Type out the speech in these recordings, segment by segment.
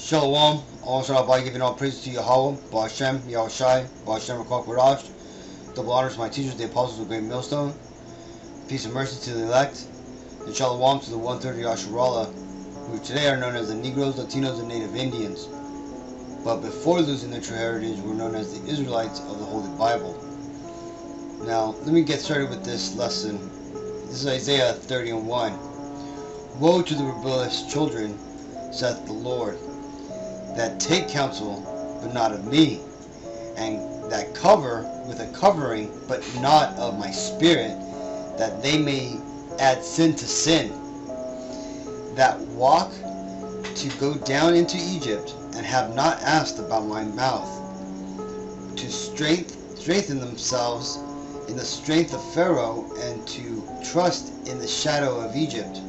Shalom. I want to start off by giving all praise to Yahweh, Ba'ashem, Yahushai, Ba'ashem, Rakok Barash. Double honors to my teachers, the apostles of the Great Millstone. Peace and mercy to the elect. And Shalom to the 1/3 Yasharallah, who today are known as the Negroes, Latinos, and Native Indians. But before losing their true heritage, were known as the Israelites of the Holy Bible. Now, let me get started with this lesson. This is Isaiah 30:1. Woe to the rebellious children, saith the Lord, that take counsel, but not of me, and that cover with a covering, but not of my spirit, that they may add sin to sin, that walk to go down into Egypt, and have not asked about my mouth, to strengthen themselves in the strength of Pharaoh, and to trust in the shadow of Egypt.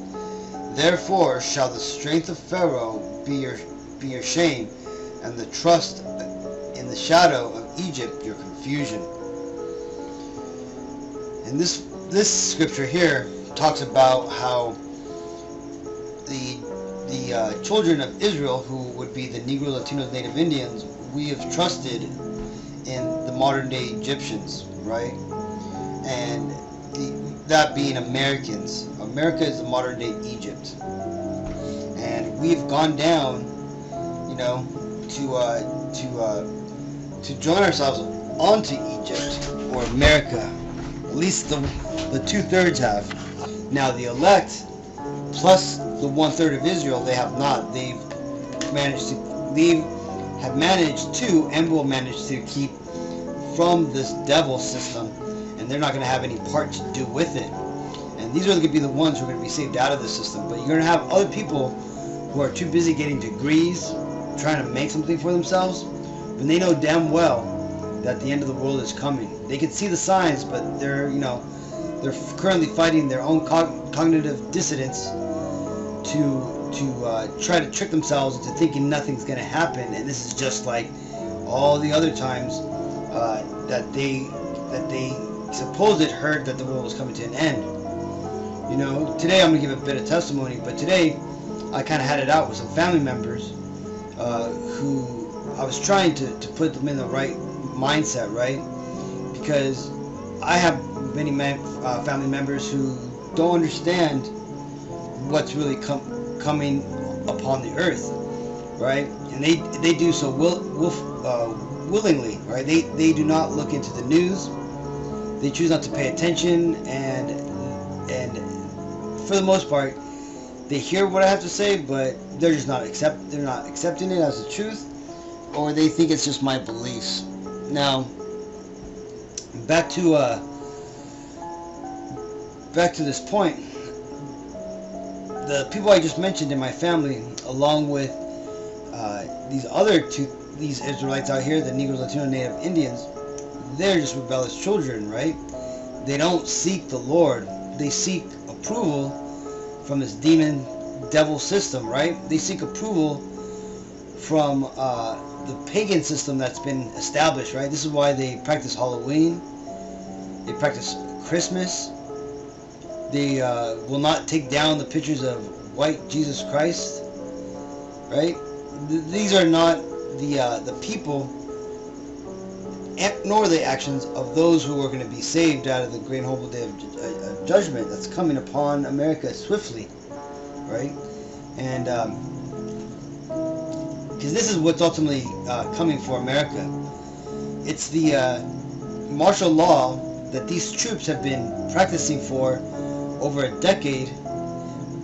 Therefore shall the strength of Pharaoh be your shame, and the trust in the shadow of Egypt your confusion. And this scripture here talks about how the children of Israel, who would be the Negro, Latinos, Native Indians, we have trusted in the modern day Egyptians, right? And that being Americans. America is the modern day Egypt, and we've gone down, to join ourselves onto Egypt or America. At least the 2/3 have. Now the elect, plus the 1/3 of Israel, they have not. They have managed to and will manage to keep from this devil system, and they're not going to have any part to do with it. And these are going to be the ones who are going to be saved out of the system. But you're going to have other people who are too busy getting degrees, trying to make something for themselves, when they know damn well that the end of the world is coming. They can see the signs, but they're currently fighting their own cognitive dissonance to try to trick themselves into thinking nothing's going to happen. And this is just like all the other times that they supposed heard that the world was coming to an end. Today I'm going to give a bit of testimony, but today I kind of had it out with some family members who I was trying to put them in the right mindset, right? Because I have many family members who don't understand what's really coming upon the earth, right? And they do so willingly, right? They do not look into the news. They choose not to pay attention, and for the most part, they hear what I have to say, but they're just not accepting it as the truth, or they think it's just my beliefs. Now, back to this point. The people I just mentioned in my family, along with these Israelites out here, the Negroes, Latino, Native Indians, they're just rebellious children, right? They don't seek the Lord. They seek approval from this devil system, right? They seek approval from the pagan system that's been established, right? This is why they practice Halloween. They practice Christmas. They will not take down the pictures of white Jesus Christ, right? These are not the people, nor the actions of those who are going to be saved out of the great and horrible day of judgment that's coming upon America swiftly, right? And because this is what's ultimately coming for America. It's the martial law that these troops have been practicing for over a decade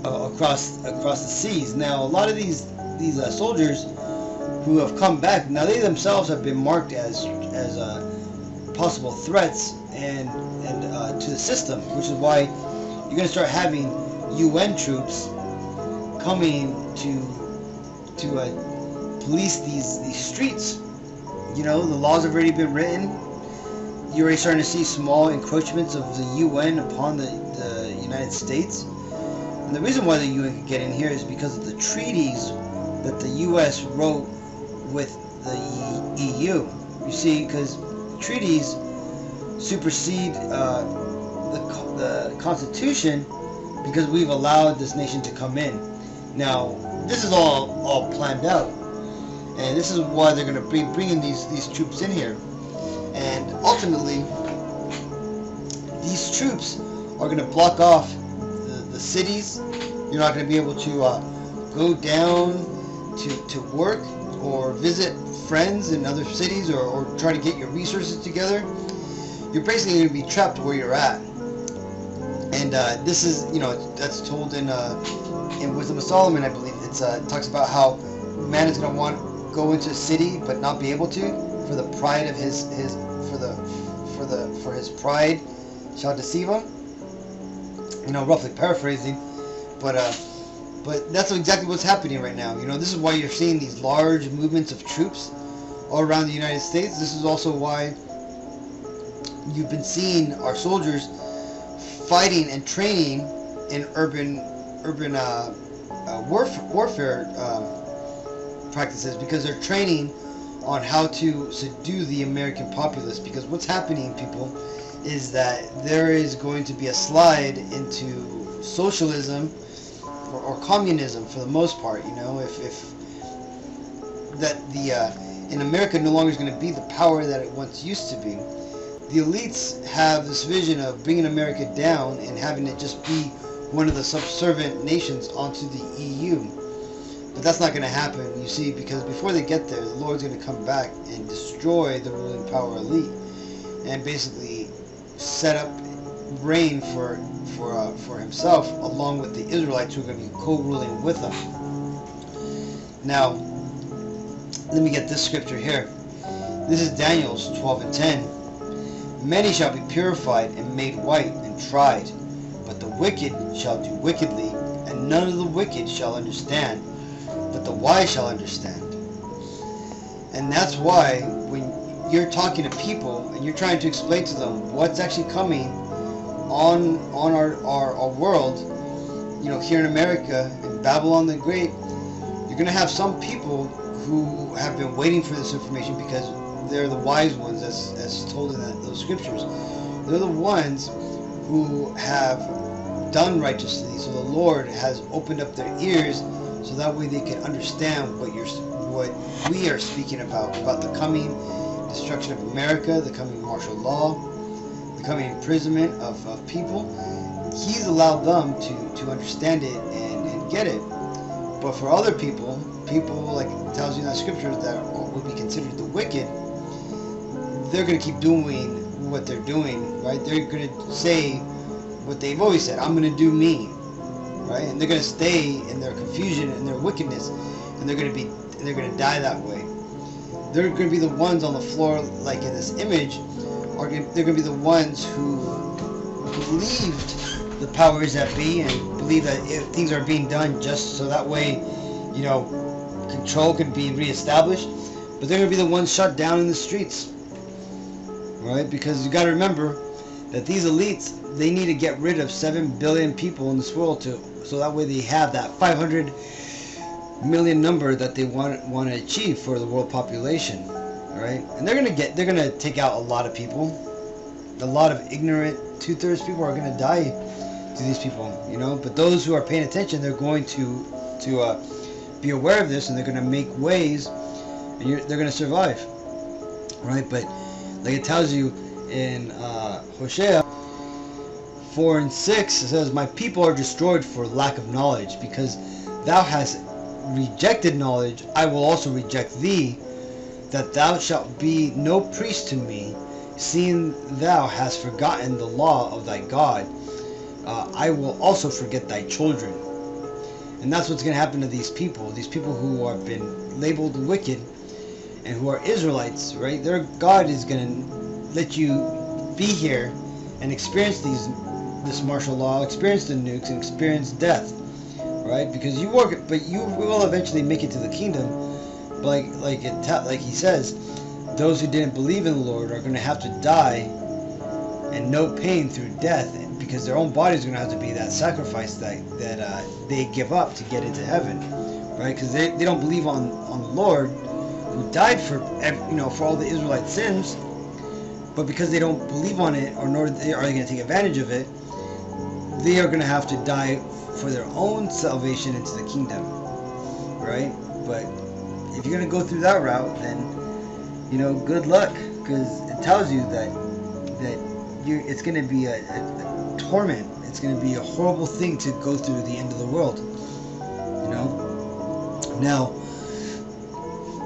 across the seas. Now, a lot of these soldiers who have come back, now they themselves have been marked as possible threats and to the system, which is why you're going to start having UN troops coming to police these streets. The laws have already been written. You're already starting to see small encroachments of the UN upon the United States. And the reason why the UN could get in here is because of the treaties that the US wrote with the EU. You see, because treaties supersede the Constitution, because we've allowed this nation to come in. Now, this is all planned out. And this is why they're going to be bringing these troops in here. And ultimately, these troops are going to block off the cities. You're not going to be able to go down to work or visit friends in other cities, or try to get your resources together. You're basically going to be trapped where you're at. And this is, that's told in Wisdom of Solomon, I believe. It talks about how man is going to want to go into a city but not be able to, for the pride of his pride shall deceive him. Roughly paraphrasing, but that's exactly what's happening right now. This is why you're seeing these large movements of troops all around the United States. This is also why you've been seeing our soldiers fighting and training in urban warfare practices, because they're training on how to subdue the American populace. Because what's happening, people, is that there is going to be a slide into socialism or communism for the most part. If that in America no longer is going to be the power that it once used to be. The elites have this vision of bringing America down and having it just be one of the subservient nations onto the EU. But that's not going to happen, you see, because before they get there, the Lord's going to come back and destroy the ruling power elite and basically set up reign for himself, along with the Israelites who are going to be co-ruling with him. Now, let me get this scripture here. This is Daniel's 12:10. Many shall be purified and made white and tried, but the wicked shall do wickedly, and none of the wicked shall understand, but the wise shall understand. And that's why when you're talking to people and you're trying to explain to them what's actually coming on our world, here in America, in Babylon the Great, you're going to have some people who have been waiting for this information because they're the wise ones, as told in those scriptures. They're the ones who have done righteously, so the Lord has opened up their ears so that way they can understand what we are speaking about the coming destruction of America, the coming martial law, the coming imprisonment of people. He's allowed them to understand it and get it. But for other people like it tells you in that scripture that would be considered the wicked, they're going to keep doing what they're doing, right? They're going to say what they've always said, I'm going to do me, right? And they're going to stay in their confusion and their wickedness, and they're going to die that way. They're going to be the ones on the floor, like in this image, they're going to be the ones who believed the powers that be and believe that things are being done just so that way, control can be reestablished. But they're going to be the ones shut down in the streets, right? Because you got to remember that these elites, they need to get rid of 7 billion people in this world so that way they have that 500 million number that they want to achieve for the world population, right? And they're gonna take out a lot of people. A lot of ignorant 2/3 people are gonna die to these people, But those who are paying attention, they're going to be aware of this, and they're gonna make ways, and they're gonna survive, right? But like it tells you in Hosea 4:6, it says, "My people are destroyed for lack of knowledge, because thou hast rejected knowledge, I will also reject thee, that thou shalt be no priest to me, seeing thou hast forgotten the law of thy God. I will also forget thy children." And that's what's going to happen to these people who have been labeled wicked and who are Israelites, right? Their God is going to let you be here and experience this martial law, experience the nukes, and experience death. Right, because you will eventually make it to the kingdom. But like he says, those who didn't believe in the Lord are going to have to die and know pain through death, because their own body is going to have to be that sacrifice that they give up to get into heaven, right? Because they don't believe on the Lord who died for all the Israelite sins, but because they don't believe on it, or nor are they going to take advantage of it, they are going to have to die for their own salvation into the kingdom, right? But if you're gonna go through that route, then good luck, because it tells you that it's gonna be a torment. It's gonna be a horrible thing to go through the end of the world. Now,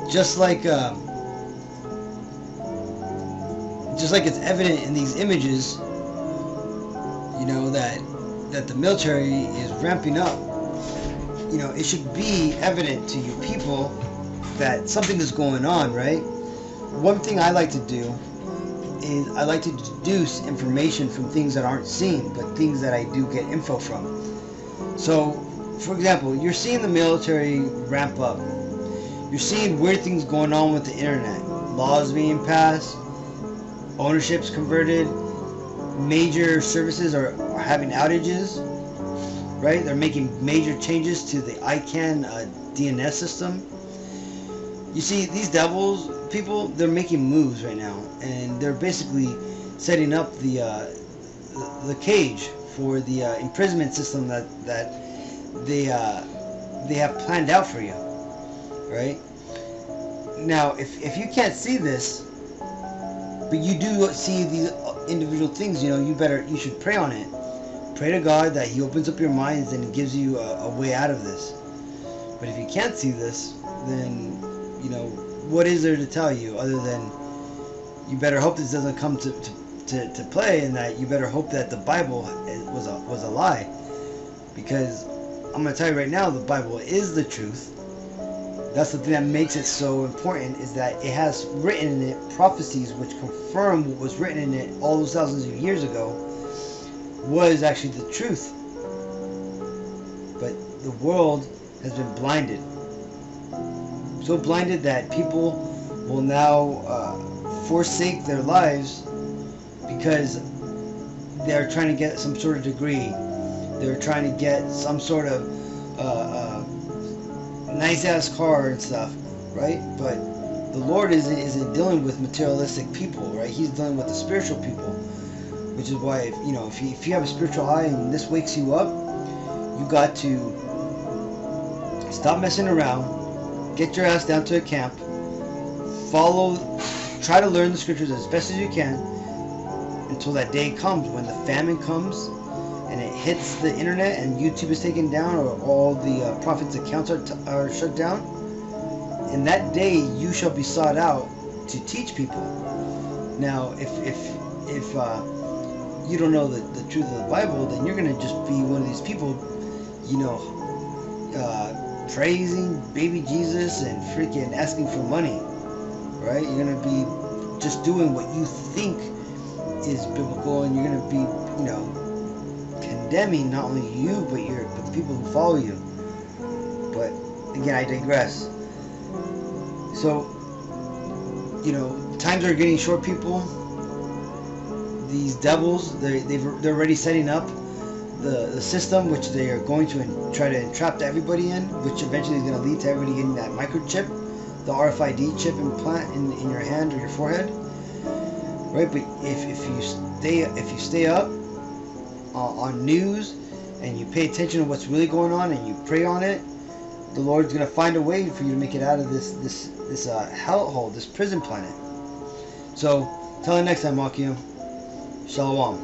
just like it's evident in these images, that the military is ramping up. It should be evident to you people that something is going on, right? One thing I like to do is I like to deduce information from things that aren't seen, but things that I do get info from. So, for example, you're seeing the military ramp up. You're seeing weird things going on with the internet. Laws being passed, ownerships converted, major services are having outages, right? They're making major changes to the ICANN DNS system. You see, these devils, people, they're making moves right now, and they're basically setting up the cage for the imprisonment system that they have planned out for you, right? Now, if you can't see this, but you do see these individual things, you should pray on it. Pray to God that He opens up your minds and He gives you a way out of this. But if you can't see this, then what is there to tell you other than you better hope this doesn't come to play, and that you better hope that the Bible was a lie. Because I'm going to tell you right now, the Bible is the truth. That's the thing that makes it so important, is that it has written in it prophecies which confirm what was written in it all those thousands of years ago was actually the truth. But the world has been blinded. So blinded that people will now forsake their lives because they're trying to get some sort of degree. They're trying to get some sort of nice ass car and stuff, right? But the Lord isn't dealing with materialistic people, right? He's dealing with the spiritual people, which is why if you have a spiritual eye and this wakes you up, you got to stop messing around, get your ass down to a camp, try to learn the scriptures as best as you can until that day comes when the famine comes and it hits the internet and YouTube is taken down, or all the prophets' accounts are shut down. In that day, you shall be sought out to teach people. Now, if you don't know the truth of the Bible, then you're gonna just be one of these people, praising baby Jesus and freaking asking for money, right? You're gonna be just doing what you think is biblical, and you're gonna be, condemning not only you but the people who follow you. But again, I digress. So, times are getting short, people. These devils, they're already setting up the system which they are going to try to entrap everybody in, which eventually is going to lead to everybody getting that microchip, the RFID chip implant in your hand or your forehead, right? But if you stay up on news and you pay attention to what's really going on and you pray on it, the Lord's going to find a way for you to make it out of this hellhole, this prison planet. So, till the next time, Makium. Shalom.